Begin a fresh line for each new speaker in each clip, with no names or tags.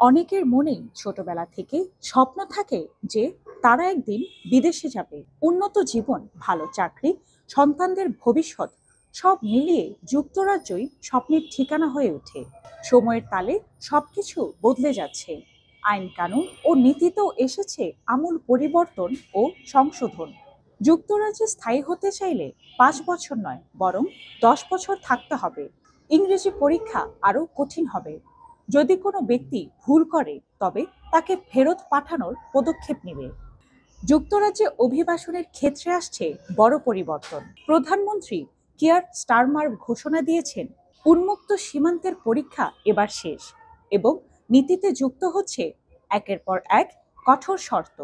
অনেকের মনেই ছোটবেলা থেকে স্বপ্ন থাকে যে তারা একদিন বিদেশে যাবে। উন্নত জীবন, ভালো চাকরি, সন্তানদের ভবিষ্যৎ সব মিলিয়ে যুক্তরাজ্যই স্বপ্নের ঠিকানা হয়ে ওঠে। সময়ের তালে সবকিছু বদলে যাচ্ছে। আইন কানুন ও নীতিতেও এসেছে আমূল পরিবর্তন ও সংশোধন। যুক্তরাজ্যে স্থায়ী হতে চাইলে 5 বছর নয়, বরং 10 বছর থাকতে হবে। ইংরেজি পরীক্ষা আরো কঠিন হবে। যদি কোনো ব্যক্তি ভুল করে তবে তাকে ফেরত পাঠানোর পদক্ষেপ নেবে। যুক্তরাজ্যে অভিবাসনের ক্ষেত্রে আসছে বড় পরিবর্তন। প্রধানমন্ত্রী কিয়ার স্টারমার ঘোষণা দিয়েছেন, উন্মুক্ত সীমান্তের পরীক্ষা এবার শেষ এবং নীতিতে যুক্ত হচ্ছে একের পর এক কঠোর শর্ত।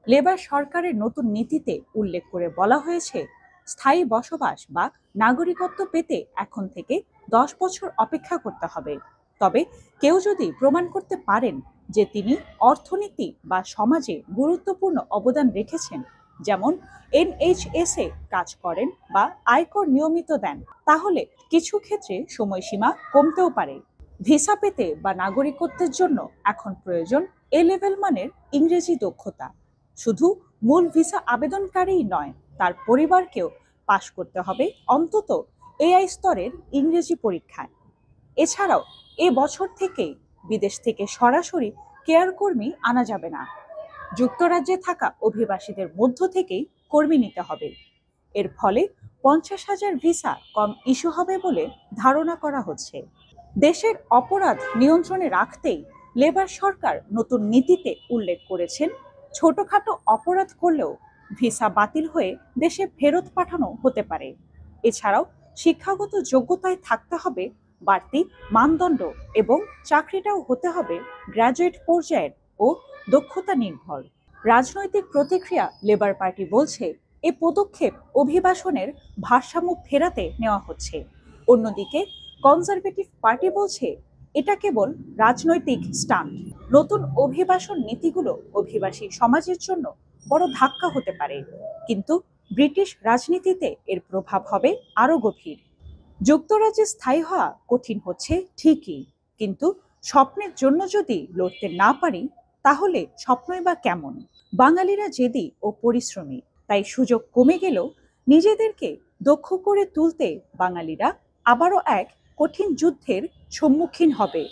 লেবার সরকারের নতুন নীতিতে উল্লেখ করে বলা হয়েছে, স্থায়ী বসবাস বা নাগরিকত্ব পেতে এখন থেকে 10 বছর অপেক্ষা করতে হবে। তবে কেউ যদি প্রমাণ করতে পারেন যে তিনি অর্থনীতি বা সমাজে গুরুত্বপূর্ণ অবদান রেখেছেন, যেমন এনএইচএস এ কাজ করেন বা আয়কর নিয়মিত দেন, তাহলে কিছু ক্ষেত্রে সময়সীমা কমতেও পারে। ভিসা পেতে বা নাগরিকত্বের জন্য এখন প্রয়োজন এ লেভেল মানের ইংরেজি দক্ষতা। শুধু মূল ভিসা আবেদনকারীই নয়, তার পরিবারকেও পাশ করতে হবে অন্তত এআই স্তরের ইংরেজি পরীক্ষায়। এছাড়াও এ বছর থেকেই বিদেশ থেকে সরাসরি কেয়ার কর্মী আনা যাবে না। যুক্তরাজ্যে থাকা অভিবাসীদের মধ্য থেকেই কর্মী নিতে হবে। এর ফলে 50,000 ভিসা কম ইস্যু হবে বলে ধারণা করা হচ্ছে। দেশের অপরাধ নিয়ন্ত্রণে রাখতেই লেবার সরকার নতুন নীতিতে উল্লেখ করেছেন, ছোটখাটো অপরাধ করলেও ভিসা বাতিল হয়ে দেশে ফেরত পাঠানো হতে পারে। এছাড়াও শিক্ষাগত যোগ্যতায় থাকতে হবে বাড়তি মানদণ্ড এবং চাকরিটাও হতে হবে গ্র্যাজুয়েট পর্যায়ের ও দক্ষতা নির্ভর। রাজনৈতিক প্রতিক্রিয়া, লেবার পার্টি বলছে এ পদক্ষেপ অভিবাসনের ভারসাম্য ফেরাতে নেওয়া হচ্ছে। অন্যদিকে কনজারভেটিভ পার্টি বলছে এটা কেবল রাজনৈতিক স্টান্ট। নতুন অভিবাসন নীতিগুলো অভিবাসী সমাজের জন্য বড় ধাক্কা হতে পারে, কিন্তু ব্রিটিশ রাজনীতিতে এর প্রভাব হবে আরো গভীর। যুক্তরাজ্যে স্থায়ী হওয়া কঠিন হচ্ছে ঠিকই, কিন্তু স্বপ্নের জন্য যদি লড়তে না পারি তাহলে স্বপ্নই বা কেমন। বাঙালিরা জেদি ও পরিশ্রমী, তাই সুযোগ কমে গেলেও নিজেদেরকে দক্ষ করে তুলতে বাঙালিরা আবারও এক কঠিন যুদ্ধের সম্মুখীন হবে।